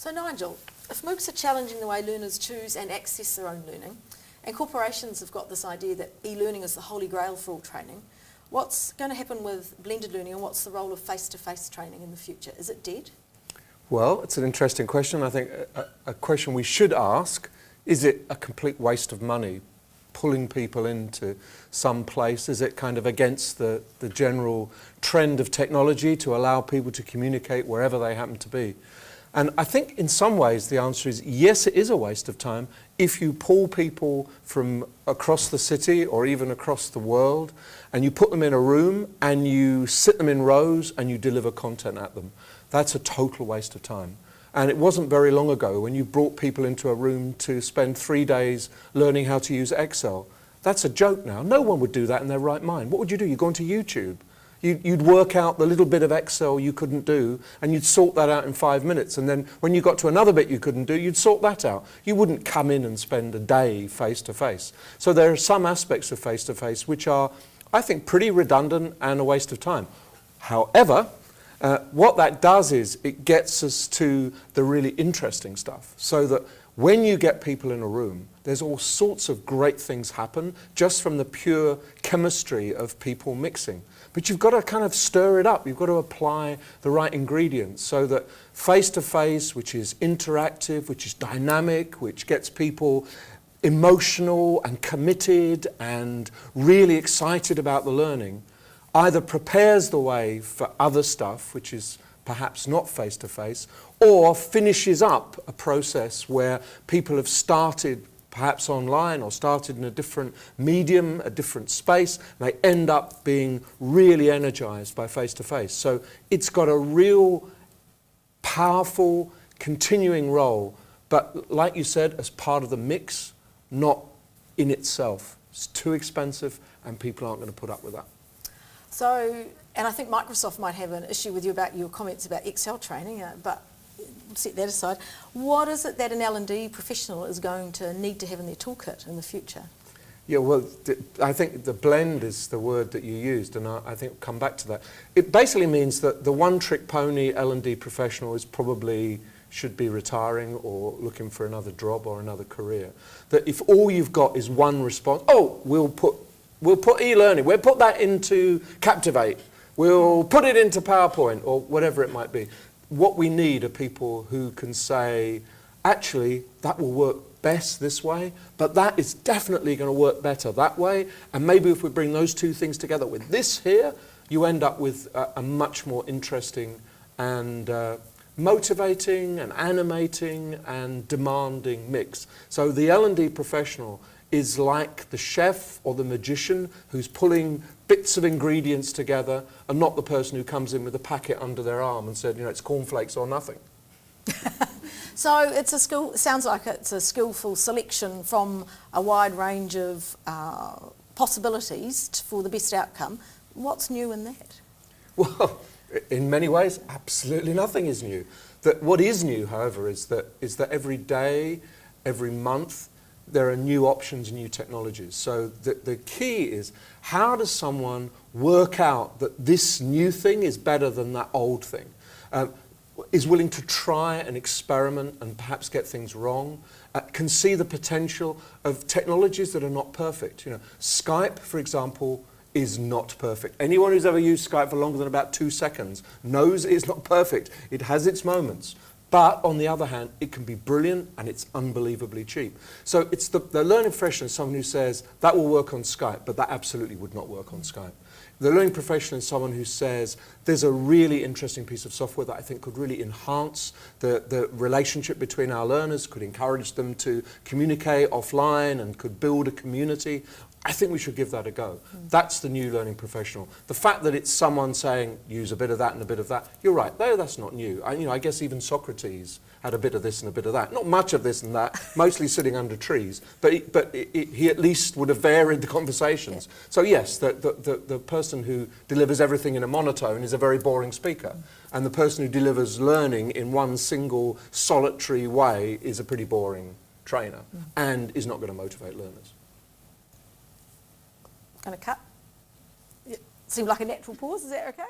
So Nigel, if MOOCs are challenging the way learners choose and access their own learning, and corporations have got this idea that e-learning is the holy grail for all training, what's going to happen with blended learning and what's the role of face-to-face training in the future? Is it dead? Well, it's an interesting question. I think a question we should ask, is it a complete waste of money pulling people into some place? Is it kind of against the general trend of technology to allow people to communicate wherever they happen to be? And I think in some ways the answer is yes, it is a waste of time if you pull people from across the city or even across the world and you put them in a room and you sit them in rows and you deliver content at them. That's a total waste of time. And it wasn't very long ago when you brought people into a room to spend 3 days learning how to use Excel. That's a joke now. No one would do that in their right mind. What would you do? You'd go onto YouTube. You'd work out the little bit of Excel you couldn't do, and you'd sort that out in 5 minutes. And then when you got to another bit you couldn't do, you'd sort that out. You wouldn't come in and spend a day face-to-face. So there are some aspects of face-to-face which are, I think, pretty redundant and a waste of time. However, what that does is it gets us to the really interesting stuff, so that when you get people in a room, there's all sorts of great things happen just from the pure chemistry of people mixing. But you've got to kind of stir it up. You've got to apply the right ingredients so that face-to-face, which is interactive, which is dynamic, which gets people emotional and committed and really excited about the learning, either prepares the way for other stuff, which is perhaps not face-to-face, or finishes up a process where people have started perhaps online or started in a different medium, a different space, and they end up being really energized by face-to-face. So it's got a real powerful continuing role, but like you said, as part of the mix, not in itself. It's too expensive and people aren't going to put up with that. So, and I think Microsoft might have an issue with you about your comments about Excel training, but we'll set that aside. What is it that an L&D professional is going to need to have in their toolkit in the future? Yeah, well, I think the blend is the word that you used, and I think we'll come back to that. It basically means that the one-trick pony L&D professional is probably should be retiring or looking for another job or another career. That if all you've got is one response, oh, we'll put e-learning, we'll put that into Captivate, we'll put it into PowerPoint or whatever it might be. What we need are people who can say, actually, that will work best this way, but that is definitely going to work better that way, and maybe if we bring those two things together with this here, you end up with a much more interesting and motivating and animating and demanding mix. So the L&D professional is like the chef or the magician who's pulling bits of ingredients together, and not the person who comes in with a packet under their arm and said, you know, it's cornflakes or nothing. So it's a skill. Sounds like it's a skillful selection from a wide range of possibilities for the best outcome. What's new in that? Well, in many ways, absolutely nothing is new. What is new, however, is that every day, every month, there are new options, new technologies. So the key is, how does someone work out that this new thing is better than that old thing? Is willing to try and experiment and perhaps get things wrong, can see the potential of technologies that are not perfect. You know, Skype, for example, is not perfect. Anyone who's ever used Skype for longer than about 2 seconds knows it's not perfect. It has its moments. But on the other hand, it can be brilliant and it's unbelievably cheap. So it's the learning professional is someone who says, that will work on Skype, but that absolutely would not work on Skype. The learning professional is someone who says, there's a really interesting piece of software that I think could really enhance the relationship between our learners, could encourage them to communicate offline and could build a community. I think we should give that a go. That's the new learning professional. The fact that it's someone saying, use a bit of that and a bit of that, you're right, that's not new. I guess even Socrates had a bit of this and a bit of that. Not much of this and that, mostly sitting under trees, but he at least would have varied the conversations. Yeah. So yes, the person who delivers everything in a monotone is a very boring speaker. And the person who delivers learning in one single solitary way is a pretty boring trainer and is not going to motivate learners. Going to cut? Seemed like a natural pause. Is that okay?